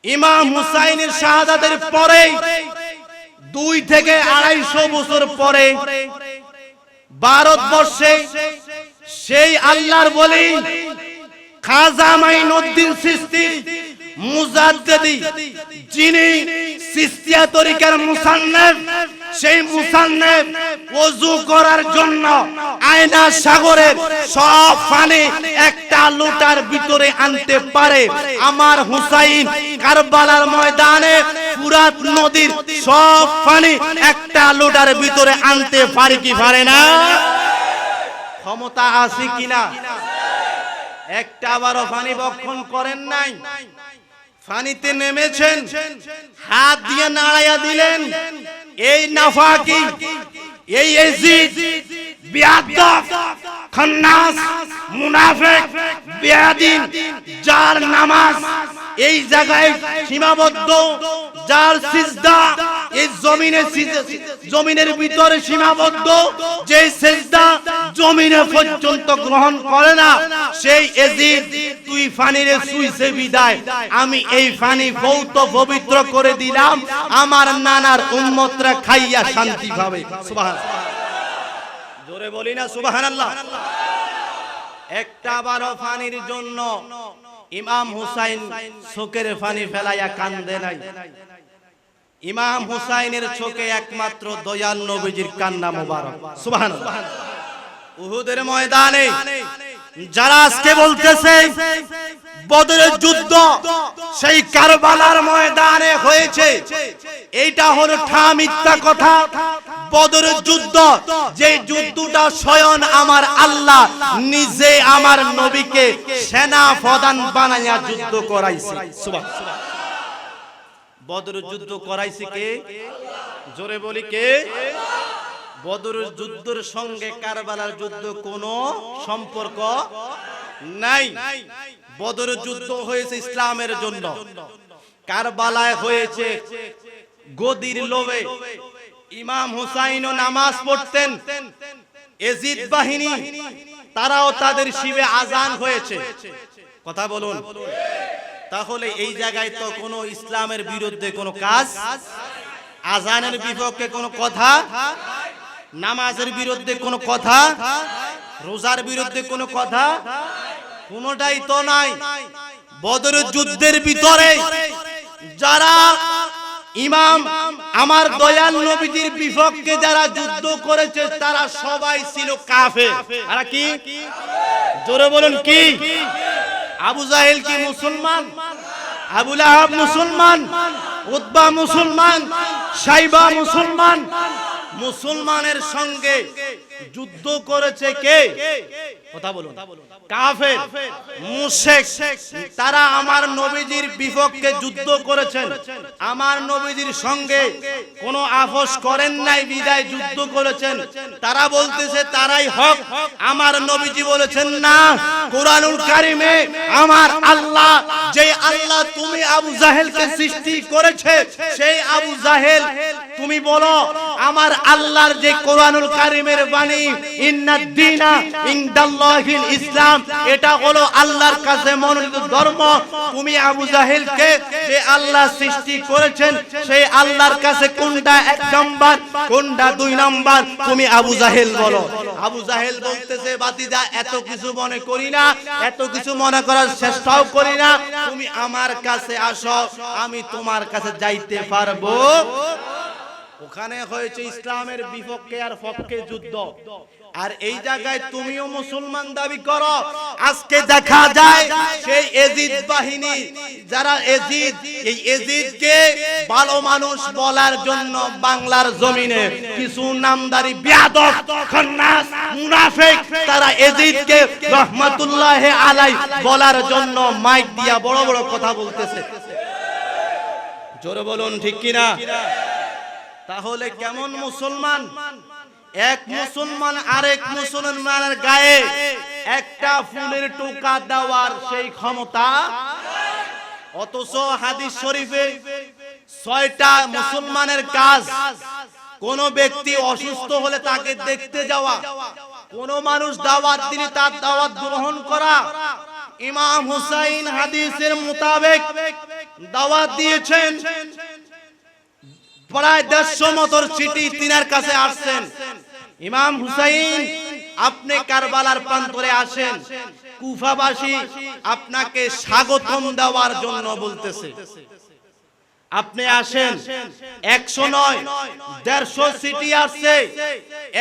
ইমাম হুসাইনের শাহাদাতের পরে 2 থেকে 250 বছর পরে ভারতবর্ষে সেই আল্লাহর ওলি খাজা মাইনুদ্দিন চিশতি মুজাদ্দিদি, যিনি চিশতিয়া তরিকার মুসান্নিফ, সেই মুসান্নিফ ওযু করার জন্য আয়না সাগরের সব পানি একটা লোটার ভিতরে আনতে পারে। আমার হুসাইন কারবালার ময়দানে ফুরাত নদীর সব পানি একটা লোটার ভিতরে আনতে পারে কি পারে না? ক্ষমতা আছে কিনা? একটা বারো পানি বক্ষণ করেন নাই, পানিতে নেমেছেন, হাত দিয়ে নাড়াইয়া দিলেন। এই নাফাকি, এই ইয়াজিদ বিয়াদব খান্নাস মুনাফিক বেয়াদিন, যার নামাজ এই জায়গায় সীমাবদ্ধ, যার সিজদা এই জমিনের ভিতরে সীমাবদ্ধ, যে সিজদা জমিনে পর্যন্ত গ্রহণ করে না, সেই ইয়াজিদ তুই পানিরে সুইছে বিদায়, আমি এই পানি বহুত পবিত্র করে দিলাম, আমার নানার উম্মতরা খাইয়া শান্তি পাবে। সুবহানাল্লাহ, জোরে বলি না সুবহানাল্লাহ। একটা বারো পানির জন্য ইমাম হুসাইন চোখের পানি ফেলাইয়া কান্দে নাই। ইমাম হুসাইনের চোখে একমাত্র দয়াল নবীজির কান্না মোবারক। সুবহানাল্লাহ। উহুদের ময়দানে যারা আজকে বলতেছে বদরের যুদ্ধ সেই কারবালার ময়দানে হয়েছে, এইটা হলো ঠা মিথ্যা কথা। বদরের যুদ্ধ, যে যুদ্ধটা স্বয়ং আমার আল্লাহ নিজে আমার নবীকে সেনা প্রধান বানাইয়া যুদ্ধ করাইছে। সুবহানাল্লাহ। বদরের যুদ্ধ করাইছে কে? জোরে বলি কে? বদরের যুদ্ধের সঙ্গে কারবালার যুদ্ধ কোনো সম্পর্ক নাই। বদরের যুদ্ধ হয়েছে ইসলামের জন্য, কারবালায় হয়েছে গদির লোভে। ইমাম হুসাইনও নামাজ পড়তেন, ইয়াজিদ বাহিনী তারাও তাদের শিবে আজান হয়েছে। কথা বলুন। তাহলে এই জায়গায় তো কোনো ইসলামের বিরুদ্ধে কোনো কাজ, আজানের বিপক্ষে কোনো কথা, নামাজের বিরুদ্ধে কোনো কথা, রোজার বিরুদ্ধে কোনো কথা, কোনোটাই তো নাই। বদরের যুদ্ধের ভিতরে যারা ইমাম আমার দয়াল নবীজির বিপক্ষে যারা যুদ্ধ করেছে তারা সবাই ছিল কাফের। আর কি? জোরে বলুন কি? আবু জাহেল কি মুসলমান? আবু লাহাব মুসলমান? উতবা মুসলমান? সাইবা মুসলমান? মুসলমানের সঙ্গে যুদ্ধ করেছে কে? কথা বলুন। কাফের, মুশরিক, তারা আমার নবীজির বিপক্ষে যুদ্ধ করেছেন, আমার নবীজির সঙ্গে কোনো আপোষ করেন নাই, বিদায় যুদ্ধ করেছেন। তারা বলতেছে তারাই হক, আমার নবীজি বলেছেন না। কোরআনুল কারিমে আমার আল্লাহ, যে আল্লাহ তুমি আবু জাহেলকে সৃষ্টি করেছে, সেই আবু জাহেল তুমি বলো আমার আল্লাহর যে কোরআনুল কারিমের বাণী, ইন্নাদ দীনা ইনদাল্লাহিল ইসলাম, এটা হলো আল্লাহর কাছে মনোনীত ধর্ম। তুমি আবু জাহেলকে যে আল্লাহ সৃষ্টি করেছেন সেই আল্লাহর কাছে কোনটা 1 নাম্বার, কোনটা 2 নাম্বার, তুমি আবু জাহেল বলো। আবু জাহেল বলতেছে বাতিজা এত কিছু মনে করি না, এত কিছু মনে করার চেষ্টাও করি না, তুমি আমার কাছে আসো, আমি তোমার কাছে যাইতে পারবো। ওখানে হয়েছে ইসলামের বিপক্ষে আর পক্ষে যুদ্ধ। আর এই জায়গায় তুমিও মুসলমান দাবি করো। আজকে দেখা যায় সেই ইয়াজিদ বাহিনী, যারা ইয়াজিদ, এই ইয়াজিদকে ভালো মানুষ বলার জন্য বাংলার জমিনে কিছু নামদারি বেয়াদব খান্নাস মুনাফিক, তারা ইয়াজিদকে রহমাতুল্লাহি আলাইহি বলার জন্য মাইক দিয়া বড় বড় কথা বলতেছে। জোরে বলুন ঠিক কিনা? তাহলে কেমন মুসলমান? এক মুসলমান আরেক মুসলমানের গায়ে একটা ফুলের টোকা দেওয়ার সেই ক্ষমতা, অথচ হাদিস শরীফে 6টা মুসলমানের কাজ। কোন ব্যক্তি অসুস্থ হলে তাকে দেখতে যাওয়া, কোন মানুষ দাওয়াত দিলে তার দাওয়াত গ্রহণ করা। ইমাম হুসাইন হাদিসের মোতাবেক দাওয়াত দিয়েছেন, প্রায় 150 মতর চিঠি তিনার কাছে আসছেন, ইমাম হুসাইন আপনি কারবালার প্রান্তরে আসেন, কুফাবাসী আপনাকে স্বাগতম দেওয়ার জন্য বলতেছে, আপনি আসেন। 100 নয় 150 চিঠি আসছে,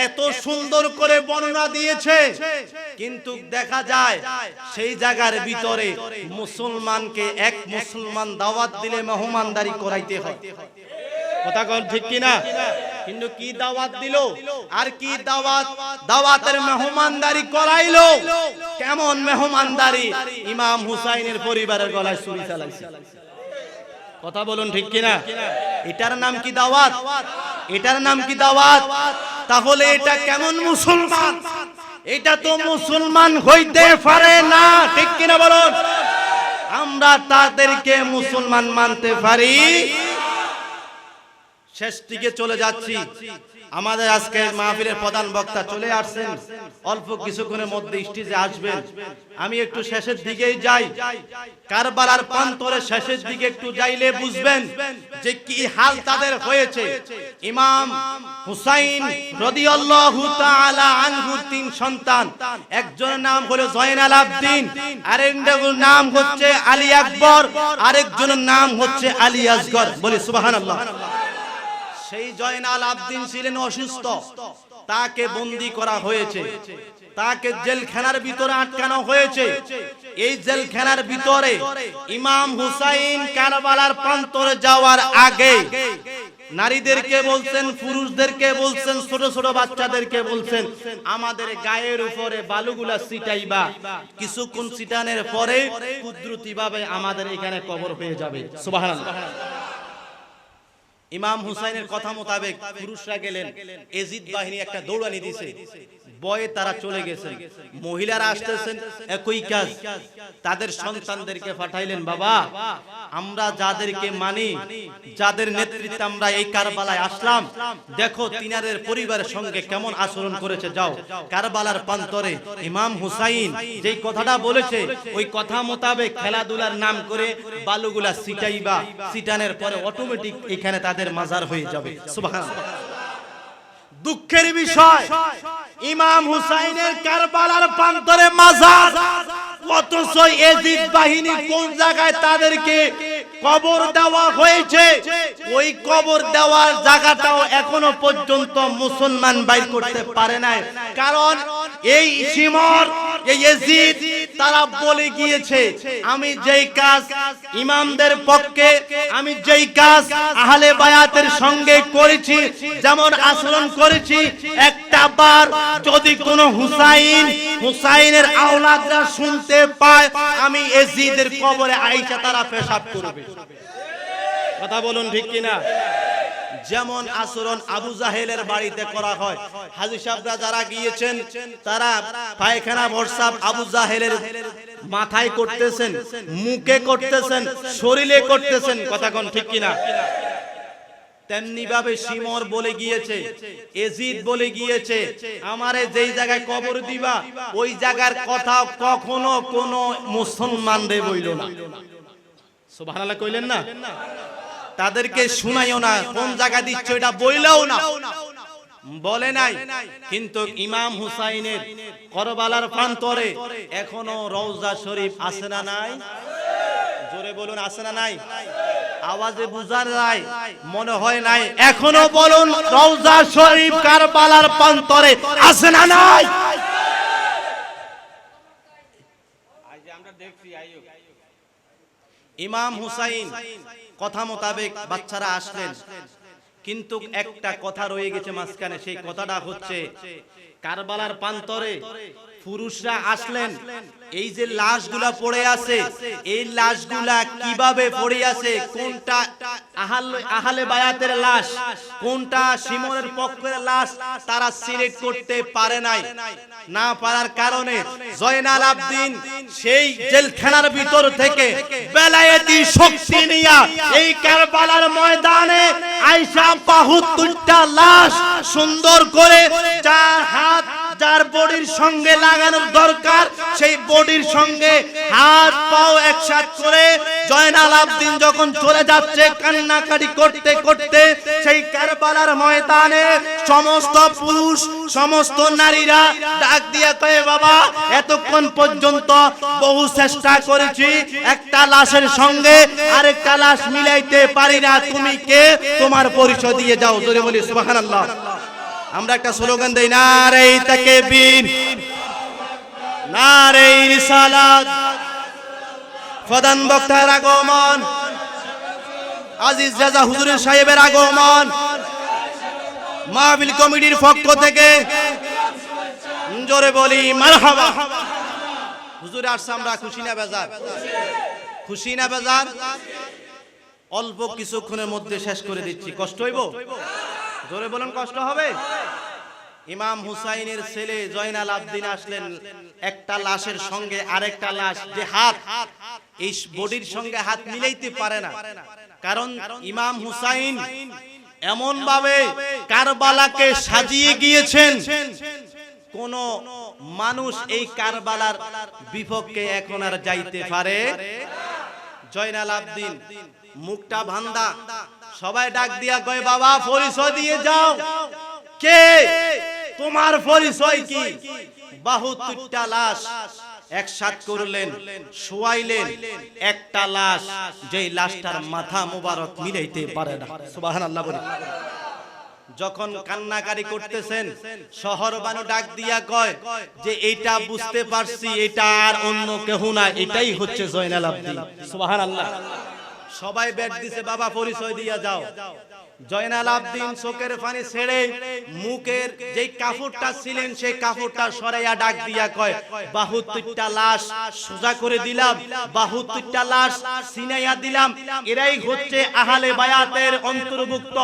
এত সুন্দর করে বর্ণনা দিয়েছে, কিন্তু দেখা যায় সেই জায়গার ভিতরে মুসলমানকে এক মুসলমান দাওয়াত দিলে মেহমানদারি করাইতে হয়, কথা কোন ঠিক কিনা? কিন্তু কি দাওয়াত দিল আর কি দাওয়াতের মেহমানদারি করাইলো, কেমন মেহমানদারি! ইমাম হুসাইনের পরিবারের গলায় ছুরি চালাইছে, কথা বলুন ঠিক কিনা? এটার নাম কি দাওয়াত? এটার নাম কি দাওয়াত? তাহলে এটা কেমন মুসলমান? এটা তো মুসলমান হইতে পারে না, ঠিক কিনা বলুন? আমরা তাদেরকে মুসলমান মানতে পারি? শেষ দিকে চলে যাচ্ছি, আমাদের আজকে মাহফিলের প্রধান বক্তা চলে আসছেন, অল্প কিছুক্ষণের মধ্যে স্টেজে আসবেন। আমি একটু শেষের দিকেই যাই, কারবালার প্রান্তরে শেষের দিকে একটু যাইলে বুঝবেন যে কি হাল তাদের হয়েছে। ইমাম হুসাইন রাদিয়াল্লাহু তাআলা আনহু 3 সন্তান, একজনের নাম হলো জয়নাল আবদিন, আরেকজনের নাম হচ্ছে আলী আকবর, আরেকজনের নাম হচ্ছে আলী আসগর। বলি সুবহানাল্লাহ। সেই জয়নাল আবদিন ছিলেন অসুস্থ, তাকে বন্দী করা হয়েছে, তাকে জেলখানার ভিতরে আটকানো হয়েছে। এই জেলখানার ভিতরে ইমাম হুসাইন কারবালার প্রান্তরে যাওয়ার আগে নারীদেরকে বলছেন, পুরুষদেরকে বলছেন, ছোট ছোট বাচ্চাদেরকে বলছেন, আমাদের গায়ের উপরে বালুগুলা ছিটাইবা, কিছুক্ষণ ছিটানোর পরে কুদরতি ভাবে আমাদের এখানে কবর হয়ে যাবে। সুবহানাল্লাহ। ইমাম হুসাইনের কথা মোতাবেক পুরুষরা গেলেন, এজিদ বাহিনী একটা দৌড়ানি দিয়েছে, বয়ে তারা চলে গেছেন। মহিলারা আসতেছেন, একই কাজ, তাদের সন্তানদেরকে পাঠাইলেন, বাবা আমরা যাদেরকে মানি, যাদের নেতৃত্বে আমরা এই কারবালায় আসলাম, দেখো তিনাদের পরিবারের সঙ্গে কেমন আচরণ করেছে, যাও কারবালার প্রান্তরে ইমাম হুসাইন যেই কথাটা বলেছে ওই কথা মোতাবেক খেলাধুলার নাম করে বালুগুলা ছিটাইবা, ছিটানোর পরে অটোমেটিক এখানে তাদের মাজার হয়ে যাবে। সুবহানাল্লাহ। দুঃখের বিষয়, ইমাম হুসাইনের কারবালার প্রান্তরে মাজার, অথচ এজিদ বাহিনী কোন জায়গায় তাদেরকে কবর দেওয়া হয়েছে, ওই কবর দেওয়ার জায়গাটাও এখনো পর্যন্ত মুসলমান বাইর করতে পারে নাই। কারণ এই শিমর, এই এজিদ তারা বলে গিয়েছে, আমি যেই কাজ ইমামদের পক্ষে, আমি যেই কাজ আহলে বায়াতের সঙ্গে করেছি, যেমন আচরণ করেছি, একটা বার যদি কোনো হুসাইনের আওলাদরা শুনতে পায়, আমি এজিদের কবরে আইসা তারা পেশাব করবে। কথা বলুন ঠিক কিনা? যেমন আচরণ আবু জাহেলের বাড়িতে করা হয়, হাজী সাহেবরা যারা গিয়েছেন তারা পায়খানা প্রস্রাব আবু জাহেলের মাথায় করতেছেন, মুখে করতেছেন, শরীরে করতেছেন, কথা কোন ঠিক কিনা? তেমনি ভাবে শিমর বলে গিয়েছে, এজিদ বলে গিয়েছে, আমারে যেই জায়গায় কবর দিবা ওই জায়গার কথা কখনো কোন মুসলমান রে বইল না। সুবহানাল্লাহ কইলেন না? তাদেরকে শুনাইও না, কোন জায়গা দিচ্ছ এটা বইলেও না, বলে নাই। কিন্তু ইমাম হুসাইনের কারবালার প্রান্তরে এখনো রওজা শরীফ আছে না নাই? জোরে বলুন, আছে না নাই? আওয়াজে বুঝার নাই, মনে হয় নাই। এখনো বলুন, রওজা শরীফ কারবালার প্রান্তরে আছে না নাই? ইমাম হুসাইন কথা মোতাবেক বাচ্চারা আসলেন, কিন্তু একটা কথা রয়ে গেছে মাঝখানে, সেই কথাটা হচ্ছে কারবালার প্রান্তরে পুরুষরা আসলেন, এই যে লাশগুলা পড়ে আছে, এই লাশগুলা কিভাবে পড়ে আছে, কোনটা আহলে বায়াতের লাশ, কোনটা শিমরের পক্ষের লাশ, তারা সিলেক্ট করতে পারে নাই। না পারার কারণে জয়নাল আবদিন সেই জেলখানার ভিতর থেকে বেলায়েতি শক্তি নিয়ে এই কারবালার ময়দানে আয়েশা ৭২টা লাশ সুন্দর করে 4 হাত যার বডির সঙ্গে লাগানোর দরকার সেই বডির সঙ্গে হাত পাও একসাথ করে জয়নাল আবদিন যখন চলে যাচ্ছে কান্নাকাটি করতে করতে সেই কারবালার ময়দানে সমস্ত পুরুষ সমস্ত নারীরা ডাক দিয়ে কয়ে বাবা এতক্ষণ পর্যন্ত বহু চেষ্টা করেছি একটা লাশের সঙ্গে আরেকটা লাশ মিলাইতে পারি না, তুমি কে, তোমার পরিচয় দিয়ে যাও। জোরে বলি সুবহানাল্লাহ। আমরা একটা স্লোগান দেই, নারে তাকবীর, নারে রিসালাত। প্রধান বক্তার আগমন, আজিজ রাজা হুজুরের সাহেবের আগমন, মাহফিল কমিটির পক্ষ থেকে জোরে বলি মারহাবা। হুজুর আসছে, আমরা খুশি না বেজার? খুশি না বেজার? অল্প কিছুক্ষণের মধ্যে শেষ করে দিচ্ছি, কষ্ট হইব? জোরে বলুন, কষ্ট হবে? ইমাম হুসাইনের ছেলে জয়নাল আবদিন আসলেন, একটা লাশের সঙ্গে আরেকটা লাশ, যে হাত এই বডির সঙ্গে হাত মিলাইতে পারে না, কারণ ইমাম হুসাইন এমন ভাবে কারবালাকে সাজিয়ে গিয়েছেন, কোন মানুষ এই কারবালার বিপক্ষে এখন আর যাইতে পারে। জয়নাল আবদিন মুখটা বান্ধা, সবাই ডাক দিয়া কয় বাবা পরিচয় দিয়ে যাও, কে, তোমার পরিচয় কি? 72টা লাশ একসাথ করলেন, শোয়াইলেন, একটা লাশ যেই লাশটার মাথা মোবারক মিলাইতে পারে না। সুবহানাল্লাহ বলি। যখন কান্নাকারি করতেছেন শহর বানু ডাক দিয়া কয় যে এইটা বুঝতে পারছি, এটা আর অন্য কেউ না, এটাই হচ্ছে জয়নাল আবদিন। সুবহানাল্লাহ। সবাই বেড দিছে, বাবা পরিচয় দিয়া যাও। জয়নাল আবদিন চোখের পানি ছেড়ে মুখের যেই কাপড়টা ছিলেন সেই কাপড়টা সরাইয়া ডাক দিয়া কয় 72টা লাশ সোজা করে দিলাম, 72টা লাশ সিনাইয়া দিলাম, এরাই হচ্ছে আহলে বায়াতের অন্তর্ভুক্ত,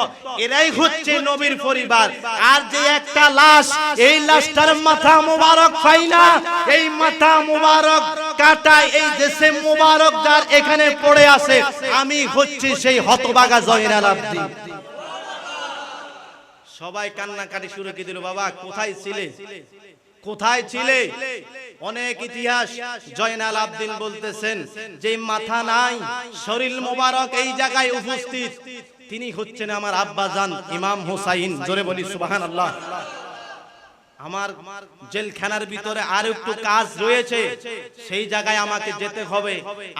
এরাই হচ্ছে নবীর পরিবার। আর যে একটা লাশ, এই লাশটার মাথা মোবারক পাই না, এই মাথা মোবারক কাটায় এই দেশে মোবারক যার এখানে পড়ে আছে, আমি হচ্ছে সেই হতভাগা জয়নাল আবদিন। সবাই কান্নাকাটি শুরু করে দিল, বাবা কোথায় ছিলে, কোথায় ছিলে? অনেক ইতিহাস। জয়নাল আবদিন বলতেছেন যে মাথা নাই, শরীর মোবারক এই জায়গায় উপস্থিত, তিনি হচ্ছেন আমার আব্বাজান ইমাম হুসাইন। জোরে বলি সুবহানাল্লাহ। আমার জেলখানার ভিতরে আর একটু কাজ রয়েছে, সেই জায়গায় আমাকে যেতে হবে,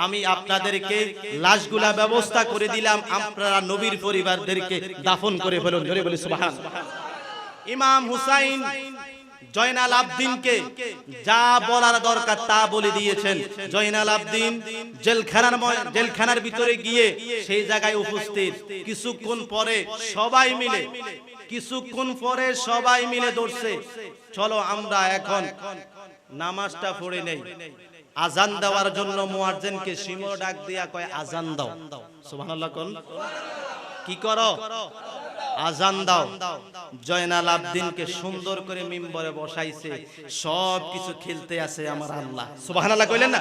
আমি আপনাদেরকে লাশগুলা ব্যবস্থা করে দিলাম, আপনারা নবীর পরিবারদেরকে দাফন করে ফেলুন। জোরে বলি সুবহানাল্লাহ। ইমাম হুসাইন জয়নাল আবদিনকে যা বলার দরকার তা বলে দিয়েছেন। জয়নাল আবদিন জেলখানার ভিতরে গিয়ে সেই জায়গায় উপস্থিত। কিছুক্ষণ পরে সবাই মিলে ধরছে, চলো আমরা এখন নামাজটা পড়ে নেই। আজান দেওয়ার জন্য মুয়াজ্জিনকে শিমর ডাক দিয়া কয় আজান দাও। সুবহানাল্লাহ। কোন কি করো? আজান দাও। জয়নাল আবদিনকে সুন্দর করে মিম্বরে বসাইছে, সব কিছু খেলতে আছে আমার আল্লাহ। সুবহানাল্লাহ কইলেন না?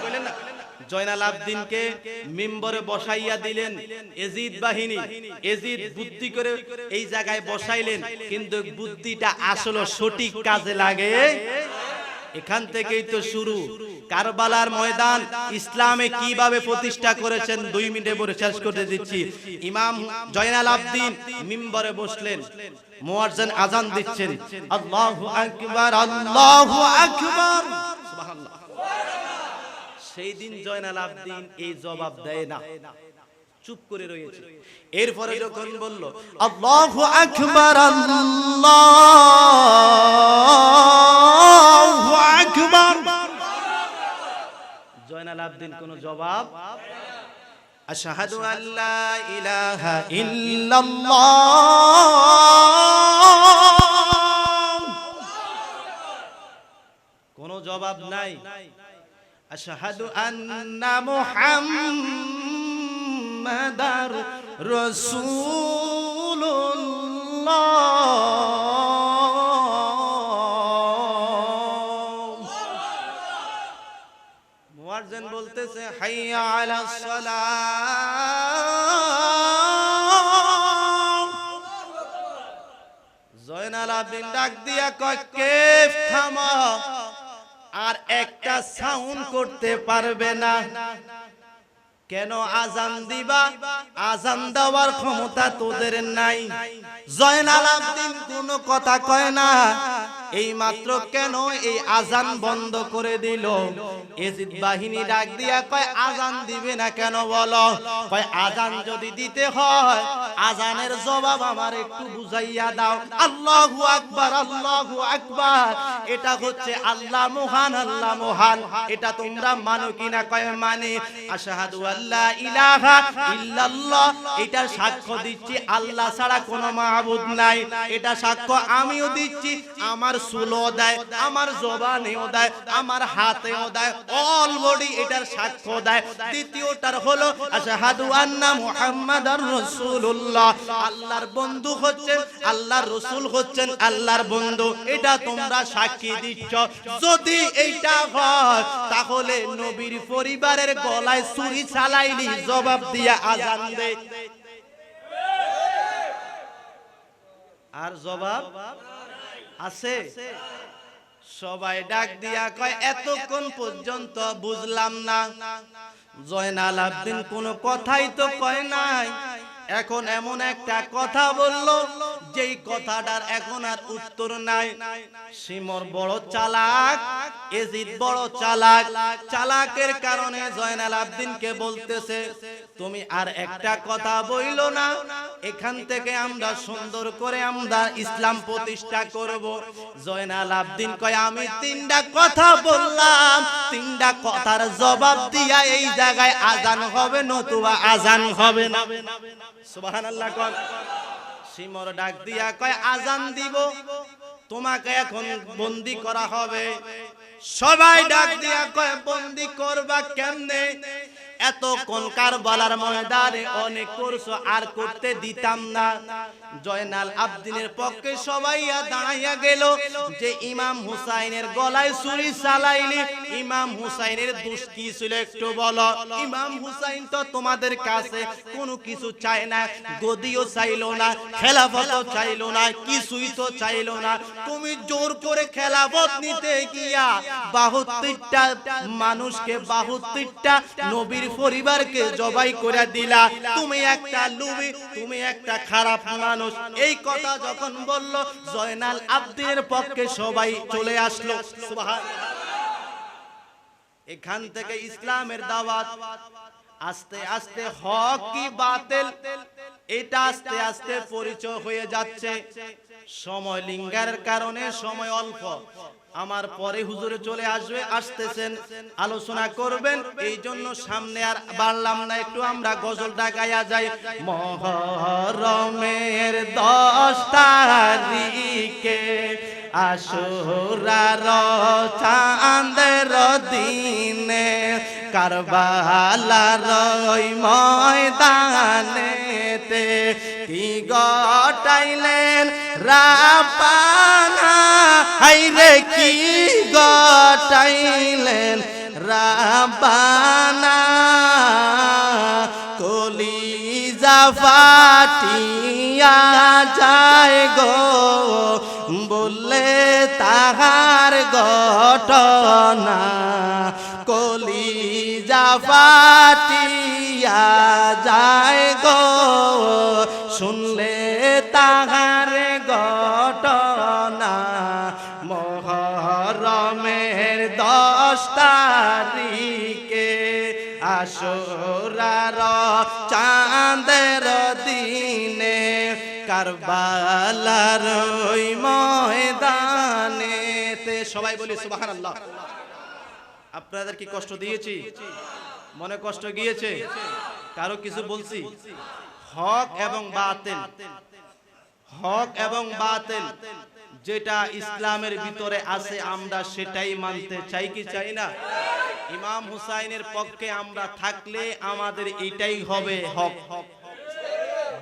জয়নাল আবদিনকে মিম্বরে বসাইয়া দিলেন এজিদ বাহিনী। এজিদ বুদ্ধি করে এই জায়গায় বসাইলেন, কিন্তু বুদ্ধিটা আসলে সঠিক কাজে লাগে। এখান থেকেই তো শুরু। কারবালার ময়দান ইসলামে কিভাবে প্রতিষ্ঠা করেছেন 2 মিনিটে বলে শেষ করে দিচ্ছি। ইমাম জয়নাল আবদিন মিম্বরে বসলেন, মুয়াজ্জিন আজান দিচ্ছেন, আল্লাহু আকবার, আল্লাহু আকবার, সুবহানাল্লাহ। সেই দিন জয়নাল আবদিন এই জবাব দেয় না, চুপ করে রয়েছে। এরপরে যখন বলল আল্লাহু আকবার, আল্লাহু আকবার, জয়নাল আবদিন কোন জবাব, আশহাদু আল্লা ইলাহা ইল্লাল্লাহ, কোন জবাব নাই। আশহাদু আন্না মুহাম্মাদার রাসূলুল্লাহ। মুয়াজ্জিন বলতেছে হাইয়া আলাস সালাহ। জয়নাল আলাবিন ডাক দিয়া কয় কেফ থামো, আর একটা সাউন্ড করতে পারবে না। কেন আজান দিবা? আজান দেওয়ার ক্ষমতা তোদের নাই। জয়নাল আবদিন কোনো কথা কয় না। এই মাত্র কেন এই আজান বন্ধ করে দিল? এজিদ বাহিনী ডাক দিয়া কয় আজান দিবে না কেন বলো? কয় আজান যদি দিতে হয় আজানের জবাব আমার একটু বুঝাইয়া দাও। আল্লাহু আকবার, আল্লাহু আকবার, এটা হচ্ছে আল্লাহ মহান, আল্লাহ মহান, এটা তোমরা মানো কিনা? কয় মানে। আশহাদু আল্লা ইলাহা ইল্লাল্লাহ, এটা সাক্ষ্য দিচ্ছি আল্লাহ ছাড়া কোনো মাবুদ নাই। এটা সাক্ষ্য আমিও দিচ্ছি, আমার চুলও দেয়, আমার জবানেও দেয়, আমার হাতেও দেয়, অল বডি এটার সাক্ষ্য দেয়। দ্বিতীয়টার হলো আশহাদু আন্না মুহাম্মাদার রাসূলুল্লাহ, আল্লাহর বন্ধু হচ্ছেন, আল্লাহর রাসূল হচ্ছেন আল্লাহর বন্ধু, এটা তোমরা সাক্ষী দিচ্ছ। যদি এইটা হয় তাহলে নবীর পরিবারের গলায় ছুরি চালাইলি জবাব দিয়া আজান দে। আর জবাব আছে? সবাই ডাক দিয়া কয় এতক্ষণ পর্যন্ত বুঝলাম না। জয়নাল আবদিন কোনো কথাই তো কয় নাই, এখন এমন একটা কথা বলল যেই কথাটার এখন আর উত্তর নাই। সিমর বড় চালাক, এজিদ বড় চালাক। চালাকের কারণে জয়নাল আবদিনকে বলতেছে তুমি আর একটা কথা বইলো না, এখান থেকে আমরা সুন্দর করে আমরা ইসলাম প্রতিষ্ঠা করব। জয়নাল আবদিন কয় আমি তিনটা কথা বললাম, তিনটা কথার জবাব দিয়া এই জায়গায় আজান হবে, নতুবা আজান হবে না। সুবহানাল্লাহ। কোন সিমর ডাক দিয়া কয় আজান দিব, তোমাকে এখন বন্দী করা হবে। সবাই ডাক দিয়া কয় বন্দী করবা কেমনে? এতক্ষণ কারবালার ময়দানে অনেক করছো, আর করতে দিতাম না। জয়নাল আবদিনের পক্ষে সবাই দাঁড়াইয়া গেল যে ইমাম হুসাইনের গলায় ছুরি চালাইলি, ইমাম হুসাইনের দোষ কি ছিল একটু বলো। ইমাম হুসাইন তো তোমাদের কাছে কোনো কিছু চায় না, গদিও চাইলো না, খেলাফতও চাইলো না, কিছুই তো চাইলো না। তুমি জোর করে খেলাফত নিতে গিয়া 72টা মানুষকে, 72টা নবীর পরিবারকে জবাই করে দিলা। তুমি একটা লুবি, তুমি একটা খারাপ মানুষ। এই কথা যখন বলল জয়নাল আবদিনের পক্ষে সবাই চলে আসলো। সুবহানাল্লাহ। এখান থেকে ইসলামের দাওয়াত আস্তে আস্তে হক কি বাতিল এটা আস্তে আস্তে পরিচয় হয়ে যাচ্ছে। সময় লিঙ্গার কারণে সময় অল্প, আমার পরে হুজুরে চলে আসবে, আসতেছেন, আলোচনা করবেন, এই জন্য সামনে আর বাড়লাম না। একটু আমরা গজলটা গায়া যাই। মুহররমের 10 তারিখে আশুরার চাঁদের দিনে কারবালার ওই ময়দানেতে কি গটাইলেন রাব্বানা, হায়রে কি গটাইলেন রাব্বানা, কলিজা ফাটিয়া যায় গো বললে তাহার ঘটনা, কলিজা ফাটিয়া যায় গো শুনলে তাহার ঘটনা। মুহররমের 10 তারিখে আশুরার চাঁদের দিনে কারবালার ওই ময়দানেতে। সবাই বলি সুবহানাল্লাহ। আপনাদের কি কষ্ট দিয়েছি? মনে কষ্ট গিয়েছে? কারো কিছু বলছি? হক এবং বাতিল, হক এবং বাতিল যেটা ইসলামের ভিতরে আছে আমরা সেটাই মানতে চাই কি চাই না? ইমাম হুসাইনের পক্ষে আমরা থাকলে আমাদের এটাই হবে হক,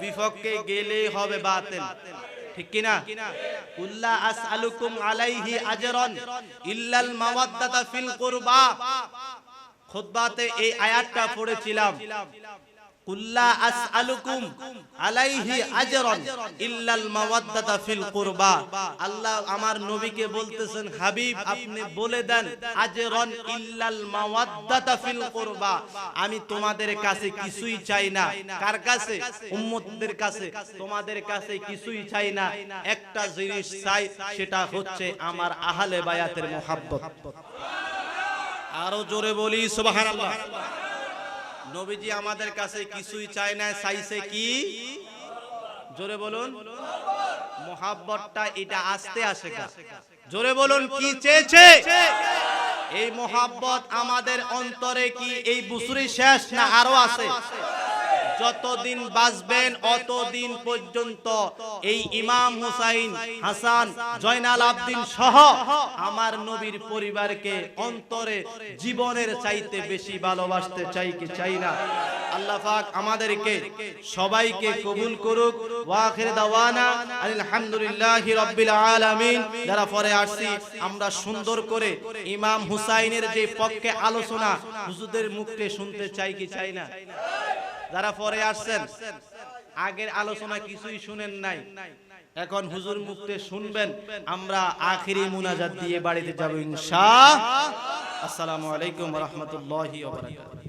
বিপক্ষে গেলে হবে বাতিল, ঠিক কিনা? কুল্লা আসআলুকুম আলাইহি আজরান ইল্লাল মাওয়াদ্দাতা ফিল কুরবা। খুতবাতে এই আয়াতটা পড়েছিলাম। কুল্লা আসআলুকুম আলাইহি আজরান ইল্লাল মাওয়াদ্দাতা ফিল কুরবা। আল্লাহ আমার নবীকে বলতেছেন, হাবিব আপনি বলে দেন আজরান ইল্লাল মাওয়াদ্দাতা ফিল কুরবা, আমি তোমাদের কাছে কিছুই চাই না। কার কাছে? উম্মতদের কাছে। তোমাদের কাছে কিছুই চাই না, একটা জিনিস চাই, সেটা হচ্ছে আমার আহলে বায়াতের মুহাব্বত। আরো জোরে বলি সুবহানাল্লাহ। নবীজি আমাদের কাছে কিছুই চায় না, চাইছে কি? জোরে বলুন। মুহাব্বতটা এটা আস্তে আসে কা? জোরে বলুন, কি চেয়েছে? এই মুহাব্বত আমাদের অন্তরে কি এই বছরই শেষ না আরো আছে? যতদিন বাঁচবেন অতদিন পর্যন্ত এই ইমাম হুসাইন, হাসান, জয়নাল আবদিন সহ আমার নবীর পরিবারকে অন্তরে জীবনের চাইতে বেশি ভালোবাসতে চাই কি চাই না? আল্লাহ পাক আমাদেরকে সবাইকে কবুল করুক। ওয়া আখির দাওয়ানা আলহামদুলিল্লাহি রাব্বিল আলামিন। যারা পরে আসছি আমরা সুন্দর করে ইমাম হুসাইনের যে পক্ষে আলোচনা হুজুরদের মুখে শুনতে চাই কি চাই না? যারা পরে আসছেন আগের আলোচনা কিছুই শুনেন নাই, এখন হুজুর মুখে শুনবেন। আমরা আখিরি মুনাজাত দিয়ে বাড়িতে যাব ইনশাআল্লাহ। আসসালামু আলাইকুম ওয়া রাহমাতুল্লাহি ওয়া বারাকাতুহু।